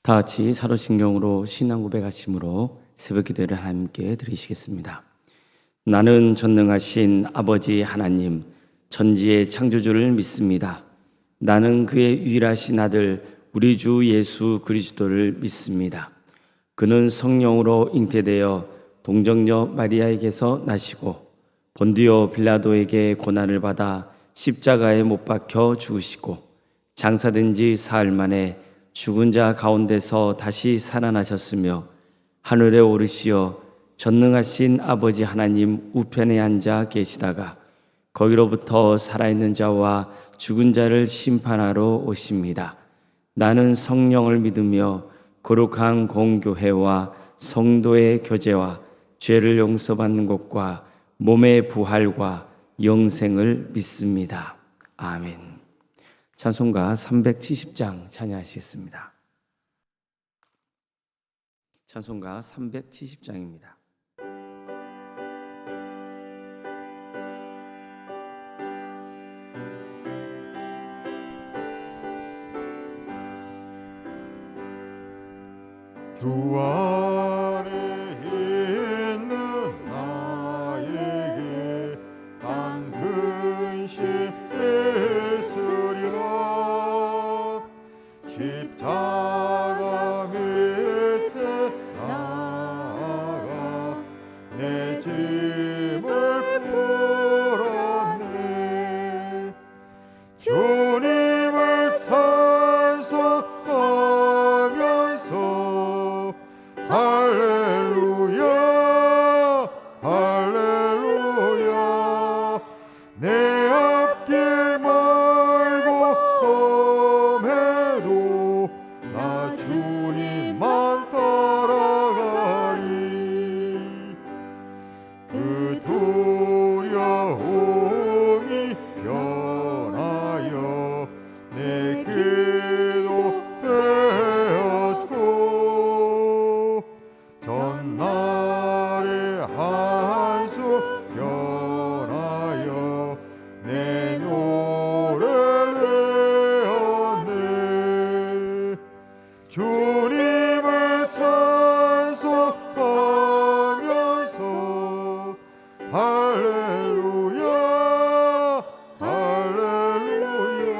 다 같이 사도신경으로 신앙 고백하심으로 새벽 기도를 함께 드리시겠습니다. 나는 전능하신 아버지 하나님, 천지의 창조주를 믿습니다. 나는 그의 유일하신 아들 우리 주 예수 그리스도를 믿습니다. 그는 성령으로 잉태되어 동정녀 마리아에게서 나시고 본디오 빌라도에게 고난을 받아 십자가에 못 박혀 죽으시고 장사된 지 사흘 만에 죽은 자 가운데서 다시 살아나셨으며 하늘에 오르시어 전능하신 아버지 하나님 우편에 앉아 계시다가 거기로부터 살아있는 자와 죽은 자를 심판하러 오십니다. 나는 성령을 믿으며 거룩한 공교회와 성도의 교제와 죄를 용서받는 것과 몸의 부활과 영생을 믿습니다. 아멘. 찬송가 370장 찬양하시겠습니다. 찬송가 370장입니다. 주 안에 있는 나에게 난 근심했으리라. 십자가 밑에 나아가 내 짐을 풀었네. 주님을 찬송하면서 할렐루야 할렐루야. 내 앞길 멀고 험해도 나 주님만 따라가리. 그 두려움이 변하여 내 기도 되었고 전날의 한숨 변하여 내 노래 되었네. 주님을 찬송하면서 할렐루야 할렐루야.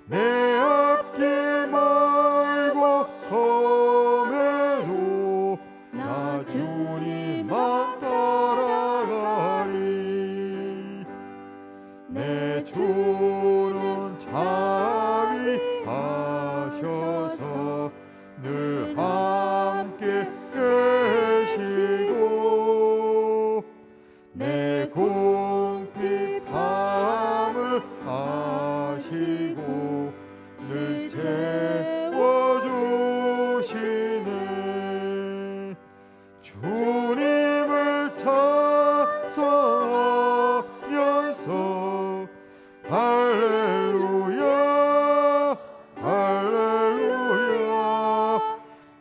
내 앞길 멀고 험해도 나 주님만 따라가리. 내 주는 자비하셔서 늘 함께 계시고 내 궁핍함을 아시고 늘 채워주시네. 주님을 찬송하면서 할렐루야 할렐루야.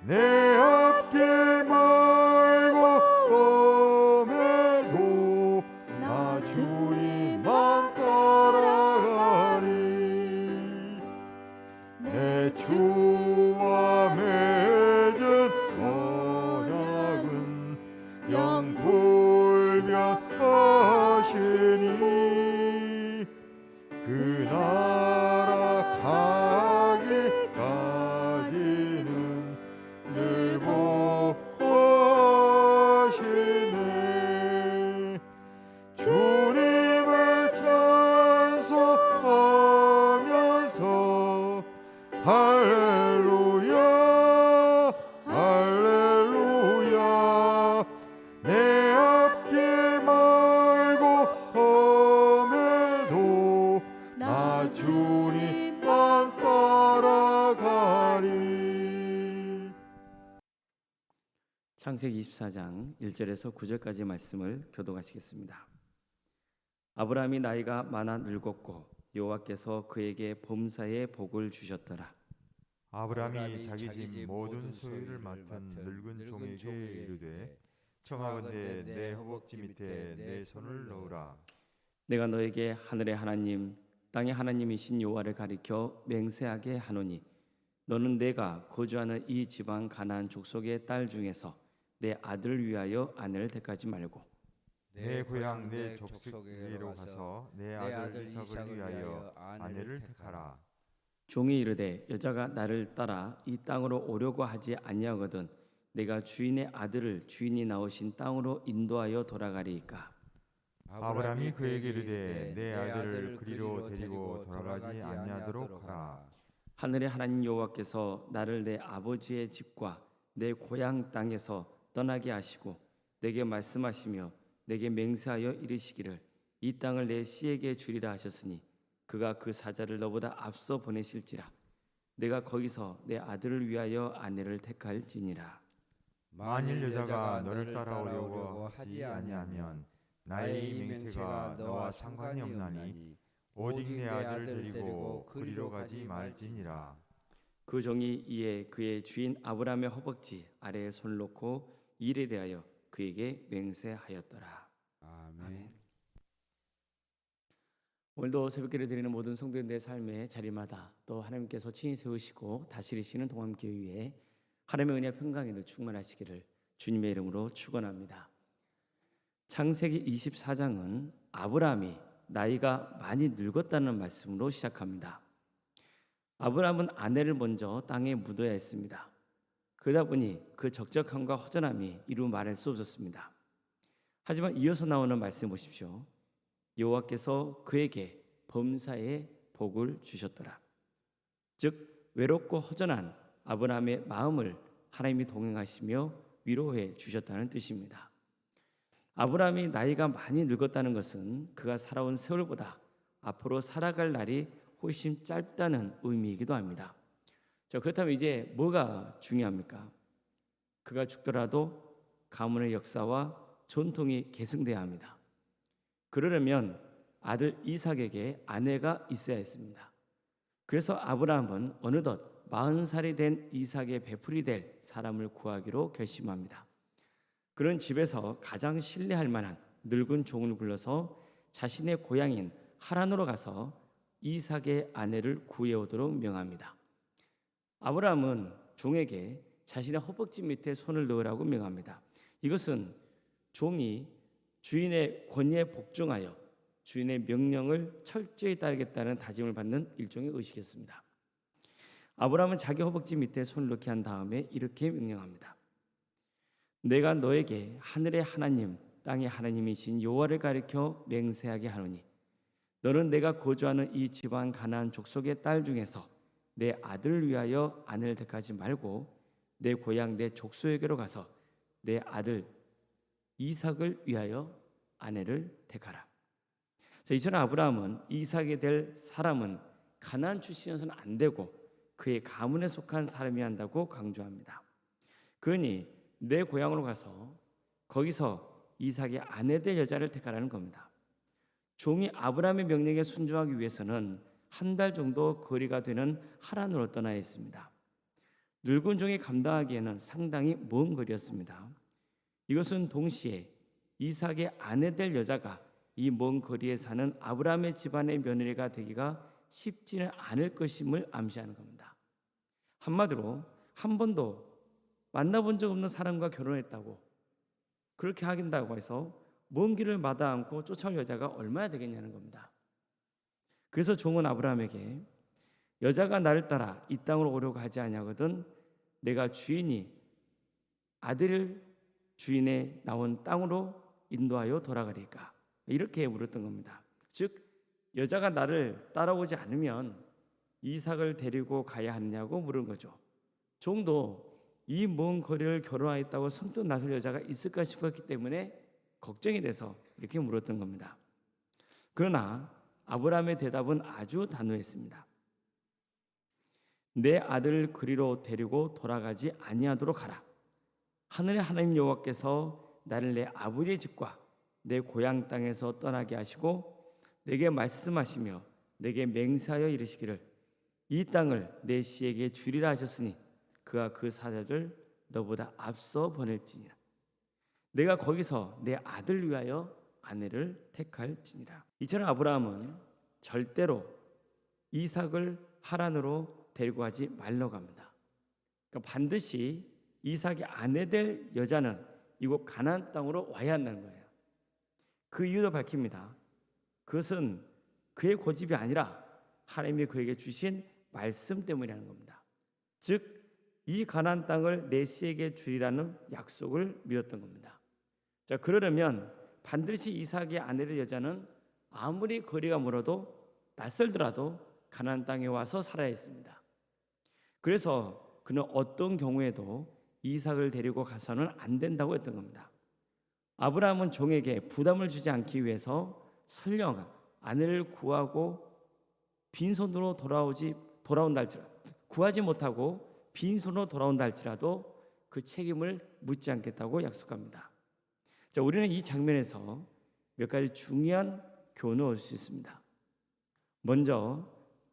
내 앞길 멀고 험해도 나 주님만 따라가리. 내 주와 맺은 언약은 영불변하시니 그 나라 가기까지는 늘 보시네. 주님을 찬송하면서 할렐루야 할렐루야. 내 앞길 멀고 험해도 나 주님만 따라가리. 창세기 24장 1절에서 9절까지 말씀을 교독하시겠습니다. 아브라함이 나이가 많아 늙었고 여호와께서 그에게 범사의 복을 주셨더라. 아브라함이 자기 집 모든 소유를 맡은 늙은 종에게 이르되 청하건대 내 허벅지 밑에 내 손을 넣으라. 내가 너에게 하늘의 하나님 땅의 하나님이신 여호와를 가리켜 맹세하게 하노니 너는 내가 거주하는 이 지방 가나안 족속의 딸 중에서 내 아들을 위하여 아내를 택하지 말고 내 고향 내 족속에게로 가서 내 아들 이삭을 위하여 아내를 택하라. 종이 이르되 여자가 나를 따라 이 땅으로 오려고 하지 아니하거든 내가 주인의 아들을 주인이 나오신 땅으로 인도하여 돌아가리이까. 아브라함이 그에게 이르되 내 아들을 그리로 데리고 돌아가지 아니하도록 하라. 하늘의 하나님 여호와께서 나를 내 아버지의 집과 내 고향 땅에서 떠나게 하시고 내게 말씀하시며 내게 맹세하여 이르시기를 이 땅을 내 씨에게 주리라 하셨으니 그가 그 사자를 너보다 앞서 보내실지라. 내가 거기서 내 아들을 위하여 아내를 택할지니라. 만일 여자가 너를 따라오려고 하지 아니하면 나의 이 맹세가 너와 상관이 없나니 오직 내 아들을 데리고 그리로 가지 말지니라. 그 종이 이에 그의 주인 아브라함의 허벅지 아래에 손을 놓고 일에 대하여 그에게 맹세하였더라. 아멘. 오늘도 새벽기를 드리는 모든 성도님들의 삶의 자리마다 또 하나님께서 친히 세우시고 다스리시는 동암교회에 하나님의 은혜와 평강에도 충만하시기를 주님의 이름으로 축원합니다. 창세기 24장은 아브라함이 나이가 많이 늙었다는 말씀으로 시작합니다. 아브라함은 아내를 먼저 땅에 묻어야 했습니다. 그러다 보니 그 적적함과 허전함이 이루 말할 수 없었습니다. 하지만 이어서 나오는 말씀 보십시오. 여호와께서 그에게 범사의 복을 주셨더라. 즉 외롭고 허전한 아브라함의 마음을 하나님이 동행하시며 위로해 주셨다는 뜻입니다. 아브라함이 나이가 많이 늙었다는 것은 그가 살아온 세월보다 앞으로 살아갈 날이 훨씬 짧다는 의미이기도 합니다. 자, 그렇다면 이제 뭐가 중요합니까? 그가 죽더라도 가문의 역사와 전통이 계승돼야 합니다. 그러려면 아들 이삭에게 아내가 있어야 했습니다. 그래서 아브라함은 어느덧 40살이 된 이삭의 베풀이 될 사람을 구하기로 결심합니다. 그런 집에서 가장 신뢰할 만한 늙은 종을 불러서 자신의 고향인 하란으로 가서 이삭의 아내를 구해오도록 명합니다. 아브라함은 종에게 자신의 허벅지 밑에 손을 넣으라고 명합니다. 이것은 종이 주인의 권위에 복종하여 주인의 명령을 철저히 따르겠다는 다짐을 받는 일종의 의식이었습니다. 아브라함은 자기 허벅지 밑에 손을 넣게 한 다음에 이렇게 명령합니다. 내가 너에게 하늘의 하나님 땅의 하나님이신 여호와를 가리켜 맹세하게 하노니 너는 내가 거주하는 이 지방 가나안 족속의 딸 중에서 내 아들을 위하여 아내를 택하지 말고 내 고향 내 족속에게로 가서 내 아들 이삭을 위하여 아내를 택하라. 자, 이처럼 아브라함은 이삭이 될 사람은 가나안 출신이어서는 안 되고 그의 가문에 속한 사람이 한다고 강조합니다. 그러니 내 고향으로 가서 거기서 이삭의 아내 될 여자를 택하라는 겁니다. 종이 아브라함의 명령에 순종하기 위해서는 한 달 정도 거리가 되는 하란으로 떠나야 했습니다. 늙은 종이 감당하기에는 상당히 먼 거리였습니다. 이것은 동시에 이삭의 아내 될 여자가 이 먼 거리에 사는 아브라함의 집안의 며느리가 되기가 쉽지는 않을 것임을 암시하는 겁니다. 한마디로 한 번도 만나본 적 없는 사람과 결혼했다고 그렇게 하긴다고 해서 먼 길을 마다 않고 쫓아올 여자가 얼마나 되겠냐는 겁니다. 그래서 종은 아브라함에게 여자가 나를 따라 이 땅으로 오려고 하지 아니하거든 내가 주인이 아들을 주인의 나온 땅으로 인도하여 돌아가리까 이렇게 물었던 겁니다. 즉 여자가 나를 따라오지 않으면 이삭을 데리고 가야 하느냐고 물은 거죠. 종도 이 먼 거리를 결혼하였다고 선뜻 나설 여자가 있을까 싶었기 때문에 걱정이 돼서 이렇게 물었던 겁니다. 그러나 아브라함의 대답은 아주 단호했습니다. 내 아들을 그리로 데리고 돌아가지 아니하도록 하라. 하늘의 하나님 여호와께서 나를 내 아버지의 집과 내 고향 땅에서 떠나게 하시고 내게 말씀하시며 내게 맹세하여 이르시기를 이 땅을 내 씨에게 주리라 하셨으니 그가 그 사자를 너보다 앞서 보낼지니라. 내가 거기서 내 아들 위하여 아내를 택할지니라. 이처럼 아브라함은 절대로 이삭을 하란으로 데리고 가지 말라고 합니다. 그러니까 반드시 이삭의 아내 될 여자는 이곳 가나안 땅으로 와야 한다는 거예요. 그 이유도 밝힙니다. 그것은 그의 고집이 아니라 하나님이 그에게 주신 말씀 때문이라는 겁니다. 즉 이 가나안 땅을 내 씨에게 주리라는 약속을 믿었던 겁니다. 자, 그러려면 반드시 이삭의 아내 될 여자는 아무리 거리가 멀어도 낯설더라도 가나안 땅에 와서 살아야 했습니다. 그래서 그는 어떤 경우에도 이삭을 데리고 가서는 안 된다고 했던 겁니다. 아브라함은 종에게 부담을 주지 않기 위해서 설령 아내를 구하고 빈손으로 돌아온다 할지라도 구하지 못하고 빈손으로 돌아온다 할지라도 그 책임을 묻지 않겠다고 약속합니다. 자, 우리는 이 장면에서 몇 가지 중요한 교훈을 얻을 수 있습니다. 먼저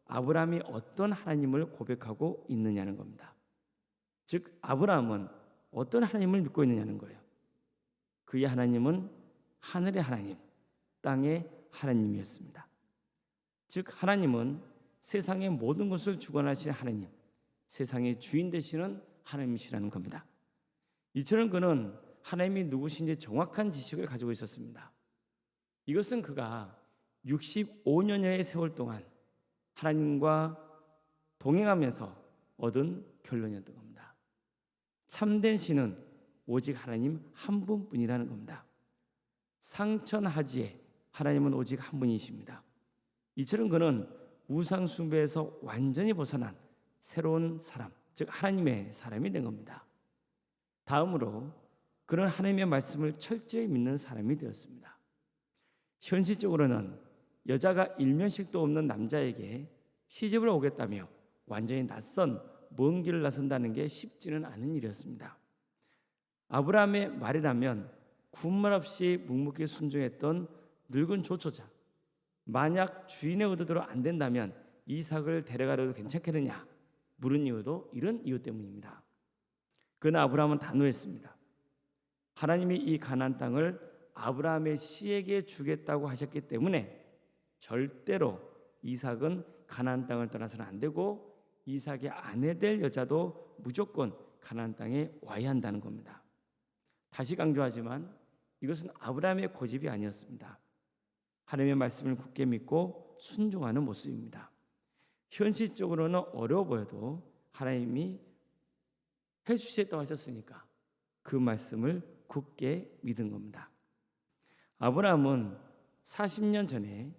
아브라함이 어떤 하나님을 고백하고 있느냐는 겁니다. 즉 아브라함은 어떤 하나님을 믿고 있느냐는 거예요. 그의 하나님은 하늘의 하나님, 땅의 하나님이었습니다. 즉 하나님은 세상의 모든 것을 주관하시는 하나님, 세상의 주인 되시는 하나님이시라는 겁니다. 이처럼 그는 하나님이 누구신지 정확한 지식을 가지고 있었습니다. 이것은 그가 65년여의 세월 동안 하나님과 동행하면서 얻은 결론이었던 겁니다. 참된 신은 오직 하나님 한 분뿐이라는 겁니다. 상천하지에 하나님은 오직 한 분이십니다. 이처럼 그는 우상 숭배에서 완전히 벗어난 새로운 사람, 즉 하나님의 사람이 된 겁니다. 다음으로 그는 하나님의 말씀을 철저히 믿는 사람이 되었습니다. 현실적으로는 여자가 일면식도 없는 남자에게 시집을 오겠다며 완전히 낯선 먼 길을 나선다는 게 쉽지는 않은 일이었습니다. 아브라함의 말이라면 군말 없이 묵묵히 순종했던 늙은 조초자, 만약 주인의 의도대로 안 된다면 이삭을 데려가려도 괜찮겠느냐 물은 이유도 이런 이유 때문입니다. 그러나 아브라함은 단호했습니다. 하나님이 이 가나안 땅을 아브라함의 씨에게 주겠다고 하셨기 때문에 절대로 이삭은 가나안 땅을 떠나서는 안 되고 이삭의 아내 될 여자도 무조건 가나안 땅에 와야 한다는 겁니다. 다시 강조하지만 이것은 아브라함의 고집이 아니었습니다. 하나님의 말씀을 굳게 믿고 순종하는 모습입니다. 현실적으로는 어려워 보여도 하나님이 해주시겠다고 하셨으니까 그 말씀을 굳게 믿은 겁니다. 아브라함은 40년 전에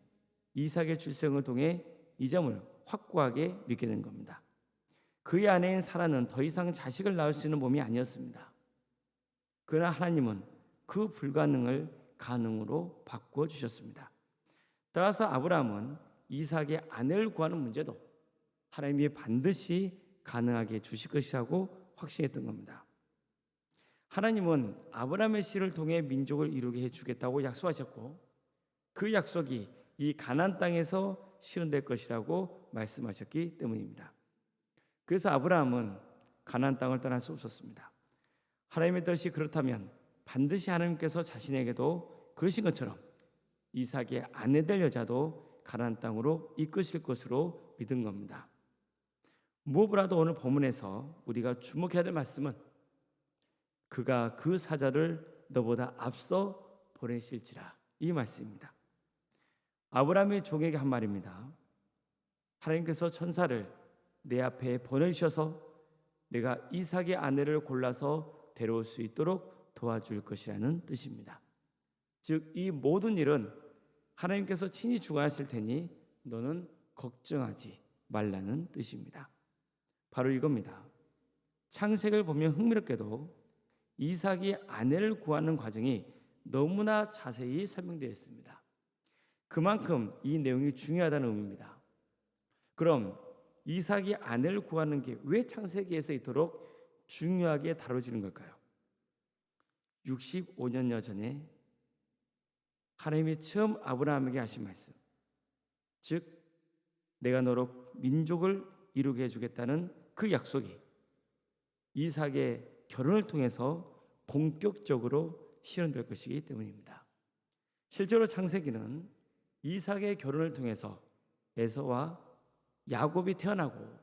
이삭의 출생을 통해 이 점을 확고하게 믿게 된 겁니다. 그의 아내인 사라는 더 이상 자식을 낳을 수 있는 몸이 아니었습니다. 그러나 하나님은 그 불가능을 가능으로 바꾸어 주셨습니다. 따라서 아브라함은 이삭의 아내를 구하는 문제도 하나님이 반드시 가능하게 주실 것이라고 확신했던 겁니다. 하나님은 아브라함의 씨를 통해 민족을 이루게 해주겠다고 약속하셨고 그 약속이 이 가나안 땅에서 실현될 것이라고 말씀하셨기 때문입니다. 그래서 아브라함은 가나안 땅을 떠날 수 없었습니다. 하나님의 뜻이 그렇다면 반드시 하나님께서 자신에게도 그러신 것처럼 이삭의 아내 될 여자도 가나안 땅으로 이끄실 것으로 믿은 겁니다. 무엇보다도 오늘 본문에서 우리가 주목해야 될 말씀은 그가 그 사자를 너보다 앞서 보내실지라 이 말씀입니다. 아브라함의 종에게 한 말입니다. 하나님께서 천사를 내 앞에 보내주셔서 내가 이삭의 아내를 골라서 데려올 수 있도록 도와줄 것이라는 뜻입니다. 즉 이 모든 일은 하나님께서 친히 주관하실 테니 너는 걱정하지 말라는 뜻입니다. 바로 이겁니다. 창세기를 보면 흥미롭게도 이삭이 아내를 구하는 과정이 너무나 자세히 설명되어 있습니다. 그만큼 이 내용이 중요하다는 의미입니다. 그럼 이삭이 아내를 구하는 게 왜 창세기에서 이토록 중요하게 다뤄지는 걸까요? 65년여 전에 하나님이 처음 아브라함에게 하신 말씀, 즉 내가 너로 민족을 이루게 해주겠다는 그 약속이 이삭의 결혼을 통해서 본격적으로 실현될 것이기 때문입니다. 실제로 창세기는 이삭의 결혼을 통해서 에서와 야곱이 태어나고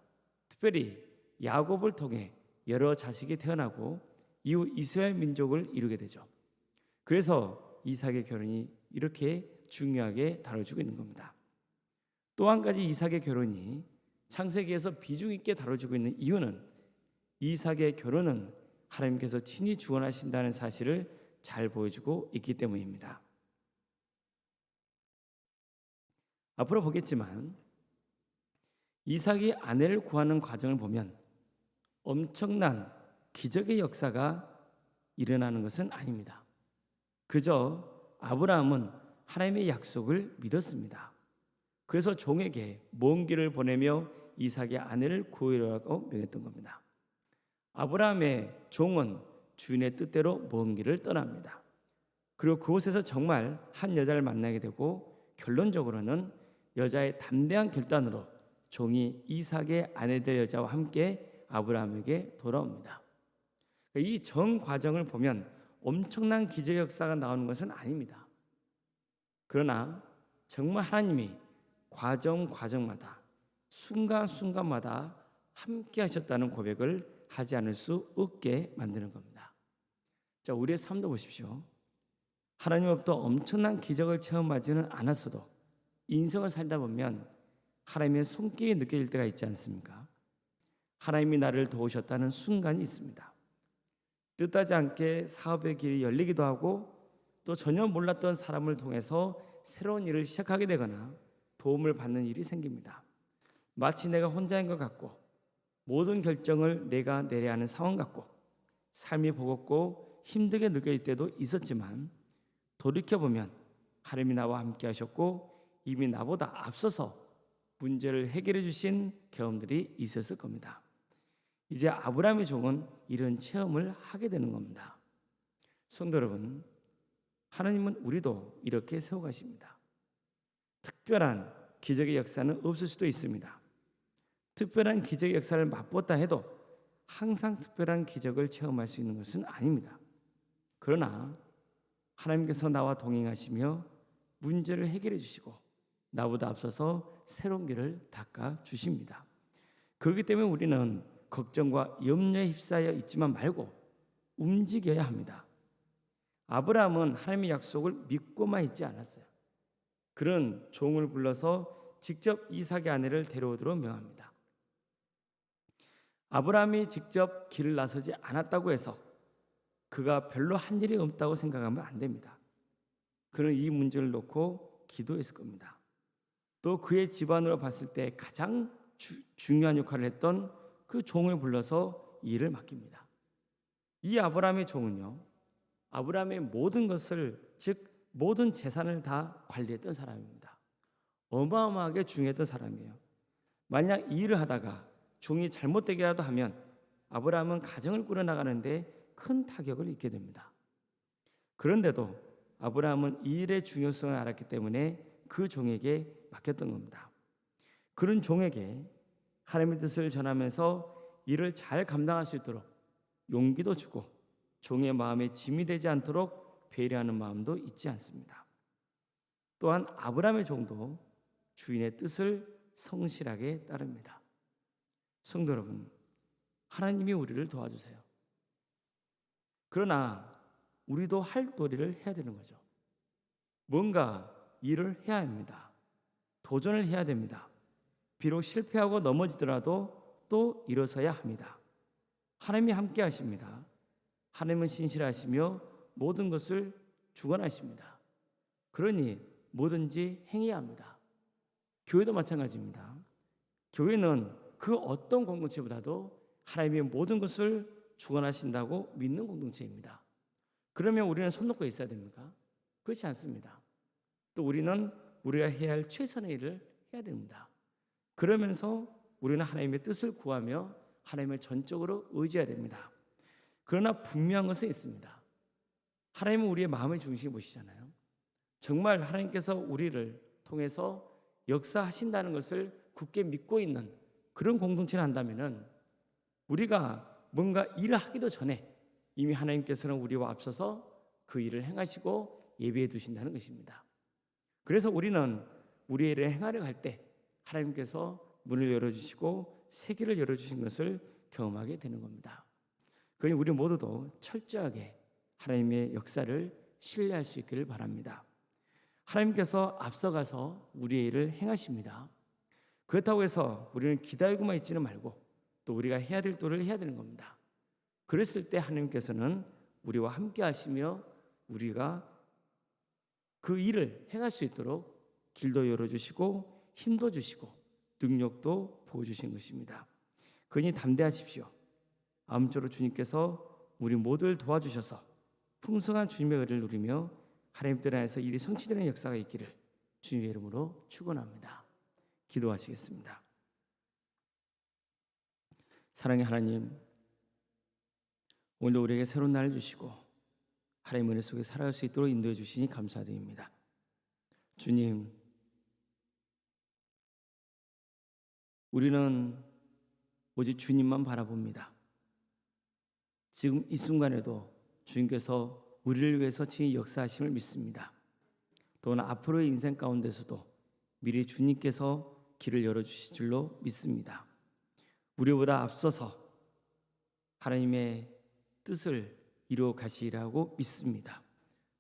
특별히 야곱을 통해 여러 자식이 태어나고 이후 이스라엘 민족을 이루게 되죠. 그래서 이삭의 결혼이 이렇게 중요하게 다뤄지고 있는 겁니다. 또 한 가지 이삭의 결혼이 창세기에서 비중 있게 다뤄지고 있는 이유는 이삭의 결혼은 하나님께서 친히 주관하신다는 사실을 잘 보여주고 있기 때문입니다. 앞으로 보겠지만 이삭이 아내를 구하는 과정을 보면 엄청난 기적의 역사가 일어나는 것은 아닙니다. 그저 아브라함은 하나님의 약속을 믿었습니다. 그래서 종에게 먼 길을 보내며 이삭의 아내를 구하라고 명했던 겁니다. 아브라함의 종은 주인의 뜻대로 먼 길을 떠납니다. 그리고 그곳에서 정말 한 여자를 만나게 되고 결론적으로는 여자의 담대한 결단으로 종이 이삭의 아내 될 여자와 함께 아브라함에게 돌아옵니다. 이 전 과정을 보면 엄청난 기적 역사가 나오는 것은 아닙니다. 그러나 정말 하나님이 과정마다 순간순간마다 함께 하셨다는 고백을 하지 않을 수 없게 만드는 겁니다. 자, 우리의 삶도 보십시오. 하나님으로부터 엄청난 기적을 체험하지는 않았어도 인생을 살다 보면 하나님의 손길이 느껴질 때가 있지 않습니까? 하나님이 나를 도우셨다는 순간이 있습니다. 뜻하지 않게 사업의 길이 열리기도 하고 또 전혀 몰랐던 사람을 통해서 새로운 일을 시작하게 되거나 도움을 받는 일이 생깁니다. 마치 내가 혼자인 것 같고 모든 결정을 내가 내려야 하는 상황 같고 삶이 버겁고 힘들게 느껴질 때도 있었지만 돌이켜보면 하나님이 나와 함께 하셨고 이미 나보다 앞서서 문제를 해결해 주신 경험들이 있었을 겁니다. 이제 아브라함의 종은 이런 체험을 하게 되는 겁니다. 성도 여러분, 하나님은 우리도 이렇게 세워가십니다. 특별한 기적의 역사는 없을 수도 있습니다. 특별한 기적의 역사를 맛보았다 해도 항상 특별한 기적을 체험할 수 있는 것은 아닙니다. 그러나 하나님께서 나와 동행하시며 문제를 해결해 주시고 나보다 앞서서 새로운 길을 닦아 주십니다. 그렇기 때문에 우리는 걱정과 염려에 휩싸여 있지만 말고 움직여야 합니다. 아브라함은 하나님의 약속을 믿고만 있지 않았어요. 그는 종을 불러서 직접 이삭의 아내를 데려오도록 명합니다. 아브라함이 직접 길을 나서지 않았다고 해서 그가 별로 한 일이 없다고 생각하면 안 됩니다. 그는 이 문제를 놓고 기도했을 겁니다. 또 그의 집안으로 봤을 때 가장 중요한 역할을 했던 그 종을 불러서 이 일을 맡깁니다. 이 아브라함의 종은요, 아브라함의 모든 것을, 즉 모든 재산을 다 관리했던 사람입니다. 어마어마하게 중요했던 사람이에요. 만약 이 일을 하다가 종이 잘못되게라도 하면 아브라함은 가정을 꾸려나가는데 큰 타격을 입게 됩니다. 그런데도 아브라함은 이 일의 중요성을 알았기 때문에 그 종에게 맡겼던 겁니다. 그런 종에게 하나님의 뜻을 전하면서 일을 잘 감당할 수 있도록 용기도 주고 종의 마음에 짐이 되지 않도록 배려하는 마음도 잊지 않습니다. 또한 아브라함의 종도 주인의 뜻을 성실하게 따릅니다. 성도 여러분, 하나님이 우리를 도와주세요. 그러나 우리도 할 도리를 해야 되는 거죠. 뭔가 일을 해야 합니다. 도전을 해야 됩니다. 비록 실패하고 넘어지더라도 또 일어서야 합니다. 하나님이 함께 하십니다. 하나님은 신실하시며 모든 것을 주관하십니다. 그러니 뭐든지 행해야 합니다. 교회도 마찬가지입니다. 교회는 그 어떤 공동체보다도 하나님의 모든 것을 주관하신다고 믿는 공동체입니다. 그러면 우리는 손 놓고 있어야 됩니까? 그렇지 않습니다. 또 우리는 우리가 해야 할 최선의 일을 해야 됩니다. 그러면서 우리는 하나님의 뜻을 구하며 하나님을 전적으로 의지해야 됩니다. 그러나 분명한 것은 있습니다. 하나님은 우리의 마음의 중심을 보시잖아요. 정말 하나님께서 우리를 통해서 역사하신다는 것을 굳게 믿고 있는 그런 공동체를 한다면은 우리가 뭔가 일을 하기도 전에 이미 하나님께서는 우리와 앞서서 그 일을 행하시고 예비해 두신다는 것입니다. 그래서 우리는 우리의 일을 행하려 할 때 하나님께서 문을 열어주시고 세계를 열어주신 것을 경험하게 되는 겁니다. 그러니 우리 모두도 철저하게 하나님의 역사를 신뢰할 수 있기를 바랍니다. 하나님께서 앞서가서 우리의 일을 행하십니다. 그렇다고 해서 우리는 기다리고만 있지는 말고 또 우리가 해야 될 도를 해야 되는 겁니다. 그랬을 때 하나님께서는 우리와 함께 하시며 우리가 그 일을 행할 수 있도록 길도 열어주시고 힘도 주시고 능력도 부어주신 것입니다. 그러니 담대하십시오. 아무쪼록 주님께서 우리 모두를 도와주셔서 풍성한 주님의 은혜를 누리며 하나님 뜻 안에서 일이 성취되는 역사가 있기를 주님의 이름으로 축원합니다. 기도하시겠습니다. 사랑의 하나님, 오늘도 우리에게 새로운 날을 주시고 하나님의 은혜 속에 살아갈 수 있도록 인도해 주시니 감사드립니다. 주님, 우리는 오직 주님만 바라봅니다. 지금 이 순간에도 주님께서 우리를 위해서 친히 역사하심을 믿습니다. 또한 앞으로의 인생 가운데서도 미리 주님께서 길을 열어주실 줄로 믿습니다. 우리보다 앞서서 하나님의 뜻을 이루어 가시리라고 믿습니다.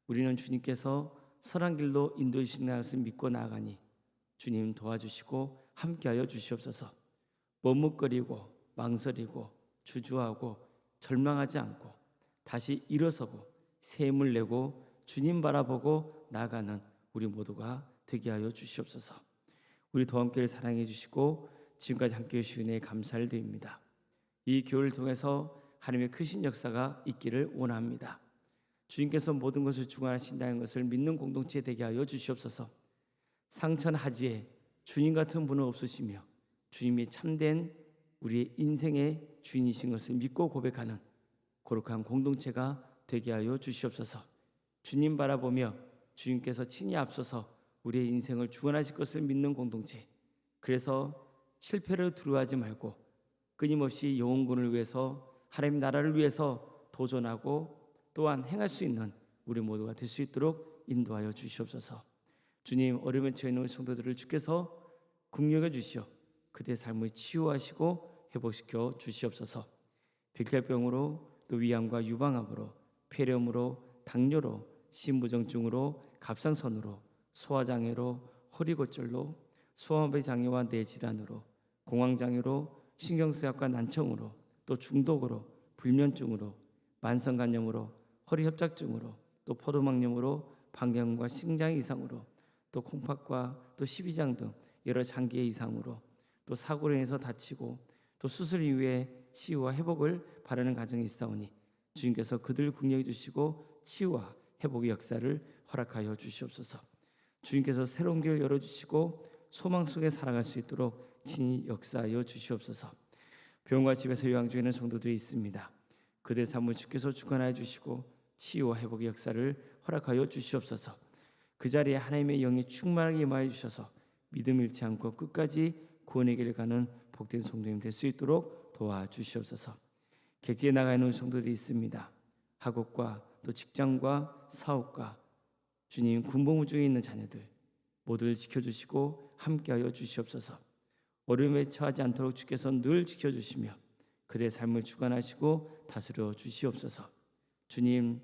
우리는 주님께서 선한 길로 인도해 주시는 것을 믿고 나아가니 주님 도와주시고 함께하여 주시옵소서. 머뭇거리고 망설이고 주저하고 절망하지 않고 다시 일어서고 새 힘을 내고 주님 바라보고 나아가는 우리 모두가 되게 하여 주시옵소서. 우리 더 함께 사랑해 주시고 지금까지 함께 해주신 은혜에 감사를 드립니다. 이 교회를 통해서 하나님의 크신 역사가 있기를 원합니다. 주님께서 모든 것을 주관하신다는 것을 믿는 공동체 되게 하여 주시옵소서. 상천하지에 주님 같은 분은 없으시며 주님이 참된 우리의 인생의 주인이신 것을 믿고 고백하는 거룩한 공동체가 되게 하여 주시옵소서. 주님 바라보며 주님께서 친히 앞서서 우리의 인생을 주관하실 것을 믿는 공동체, 그래서 실패를 두려워하지 말고 끊임없이 영혼군을 위해서 하나님 나라를 위해서 도전하고 또한 행할 수 있는 우리 모두가 될 수 있도록 인도하여 주시옵소서. 주님, 어려움에 처해 있는 성도들을 주께서 긍휼해 주시어 그들의 삶을 치유하시고 회복시켜 주시옵소서. 백혈병으로 또 위암과 유방암으로 폐렴으로 당뇨로 심부정증으로 갑상선으로 소화장애로 허리고절로 소화의 장애와 뇌질환으로 공황장애로 신경쇠약과 난청으로 또 중독으로 불면증으로 만성간염으로 허리협착증으로 또 포도막염으로 방광과 신장 이상으로 또 콩팥과 또 십이장 등 여러 장기의 이상으로 또 사고로 인해서 다치고 또 수술 이후에 치유와 회복을 바라는 가정이 있사오니 주님께서 그들을 긍휼히 주시고 치유와 회복의 역사를 허락하여 주시옵소서. 주님께서 새로운 길을 열어주시고 소망 속에 살아갈 수 있도록 친히 역사하여 주시옵소서. 병원과 집에서 요양 중에 있는 성도들이 있습니다. 그들의 삶을 주께서 주관하여 주시고 치유와 회복의 역사를 허락하여 주시옵소서. 그 자리에 하나님의 영이 충만하게 임하여 주셔서 믿음 잃지 않고 끝까지 구원의 길을 가는 복된 성도님 될 수 있도록 도와주시옵소서. 객지에 나가 있는 성도들이 있습니다. 학업과 또 직장과 사업과 주님 군복무 중에 있는 자녀들 모두를 지켜주시고 함께하여 주시옵소서. 어려움에 처하지 않도록 주께서 늘 지켜주시며 그들의 삶을 주관하시고 다스려 주시옵소서. 주님,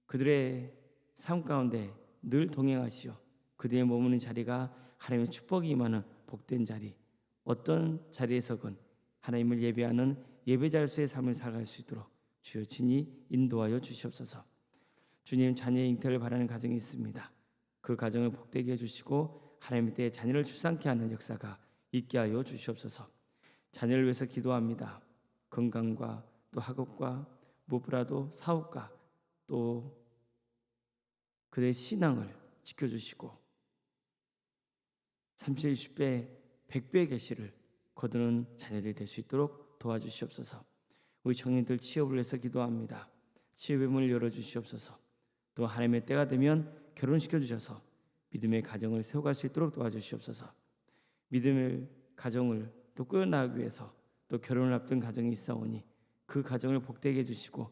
그들의 삶 가운데 늘 동행하시어 그들의 머무는 자리가 하나님의 축복이 임하는 복된 자리, 어떤 자리에서건 하나님을 예배하는 예배자로서의 삶을 살아갈 수 있도록 주여 친히 인도하여 주시옵소서. 주님, 자녀의 잉태를 바라는 가정이 있습니다. 그 가정을 복되게 해주시고 하나님의 때에 자녀를 출산케 하는 역사가 있게 하여 주시옵소서. 자녀를 위해서 기도합니다. 건강과 또 학업과 무엇보다도 사업과 또 그들의 신앙을 지켜주시고 30배, 60배, 100배의 계시를 거두는 자녀들이 될 수 있도록 도와주시옵소서. 우리 청년들 취업을 위해서 기도합니다. 취업의 문을 열어주시옵소서. 또 하나님의 때가 되면 결혼시켜 주셔서 믿음의 가정을 세워갈 수 있도록 도와주시옵소서. 믿음의 가정을 또 끌어나가기 위해서 또 결혼을 앞둔 가정이 있사오니 그 가정을 복되게 해주시고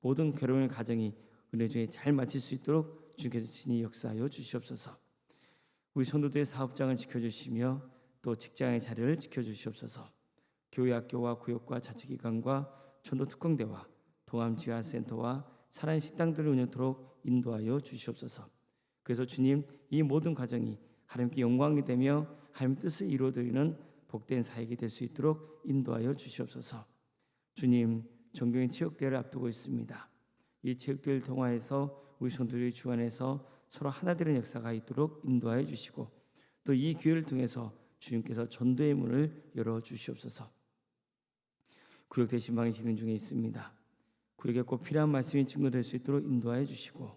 모든 결혼의 가정이 은혜 중에 잘 마칠 수 있도록 주께서 친히 역사하여 주시옵소서. 우리 성도들의 사업장을 지켜주시며 또 직장의 자리를 지켜주시옵소서. 교회 학교와 구역과 자치기관과 전도특공대와 동암지하센터와 살아있는 식당들을 운영토록 인도하여 주시옵소서. 그래서 주님, 이 모든 과정이 하나님께 영광이 되며 하나님 뜻을 이루어드리는 복된 사역이 될 수 있도록 인도하여 주시옵소서. 주님, 전교인 체육대회를 앞두고 있습니다. 이 체육대회를 통하여서 우리 성도들이 주 안에서 서로 하나 되는 역사가 있도록 인도하여 주시고, 또 이 기회를 통해서 주님께서 전도의 문을 열어 주시옵소서. 구역 대신방이 진행 중에 있습니다. 구역에 꼭 필요한 말씀이 증거될 수 있도록 인도하여 주시고,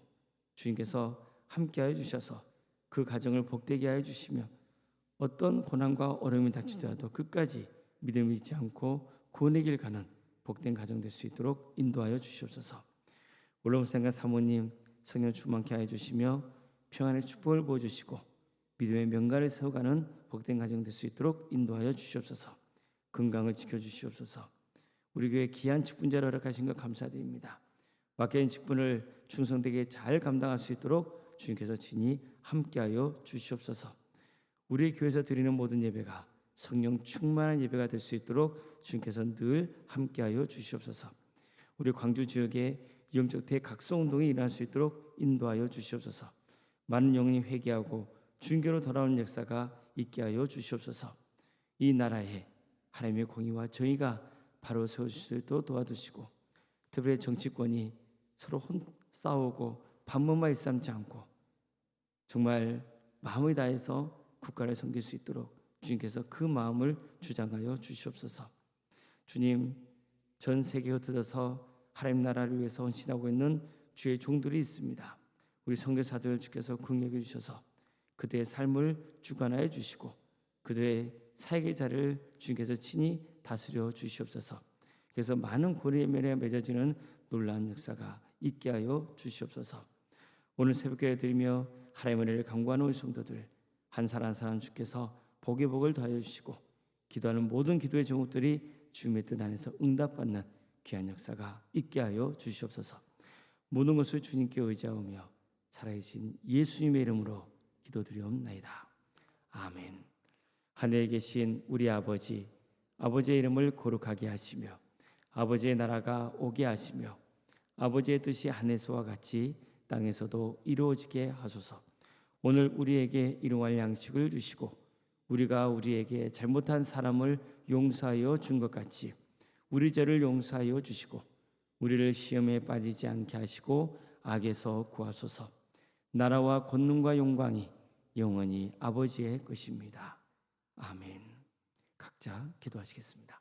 주님께서 함께하여 주셔서 그 가정을 복되게 하여 주시며, 어떤 고난과 어려움이 닥치더라도 끝까지 믿음을 잃지 않고 구원의 길 가는 복된 가정 될 수 있도록 인도하여 주시옵소서. 올라온생과 사모님 성령 충만케 하여 주시며 평안의 축복을 부어주시고 믿음의 명가를 세워가는 복된 가정 될 수 있도록 인도하여 주시옵소서. 건강을 지켜주시옵소서. 우리 교회 귀한 직분자를 허락하신 것 감사드립니다. 맡겨진 직분을 충성되게 잘 감당할 수 있도록 주님께서 친히 함께하여 주시옵소서. 우리 교회에서 드리는 모든 예배가 성령 충만한 예배가 될 수 있도록 주님께서 늘 함께하여 주시옵소서. 우리 광주 지역에 영적 대각성운동이 일어날 수 있도록 인도하여 주시옵소서. 많은 영혼이 회개하고 주님께로 돌아오는 역사가 있게 하여 주시옵소서. 이 나라에 하나님의 공의와 정의가 바로 세워질 수 있도록 도와주시고, 특별히 정치권이 서로 싸우고 반문만 일삼지 않고 정말 마음을 다해서 국가를 섬길 수 있도록 주님께서 그 마음을 주장하여 주시옵소서. 주님, 전 세계에 흩어져서 하나님 나라를 위해서 헌신하고 있는 주의 종들이 있습니다. 우리 선교사들 주께서 긍휼히 주셔서 그들의 삶을 주관하여 주시고 그들의 사역의 자리를 주님께서 친히 다스려 주시옵소서. 그래서 많은 고리에 맺어지는 놀라운 역사가 있게 하여 주시옵소서. 오늘 새벽에 드리며 하나님의 은혜를 간구하는 우리 성도들 한 사람 한 사람 주께서 복의 복을 더하여 주시고 기도하는 모든 기도의 제목들이 주님의 뜻 안에서 응답받는 귀한 역사가 있게 하여 주시옵소서. 모든 것을 주님께 의지하며 살아계신 예수님의 이름으로 기도드리옵나이다. 아멘. 하늘에 계신 우리 아버지, 아버지의 이름을 거룩하게 하시며 아버지의 나라가 오게 하시며 아버지의 뜻이 하늘에서와 같이 땅에서도 이루어지게 하소서. 오늘 우리에게 일용할 양식을 주시고 우리가 우리에게 잘못한 사람을 용서하여 준 것 같이 우리 죄를 용서하여 주시고 우리를 시험에 빠지지 않게 하시고 악에서 구하소서. 나라와 권능과 영광이 영원히 아버지의 것입니다. 아멘. 각자 기도하시겠습니다.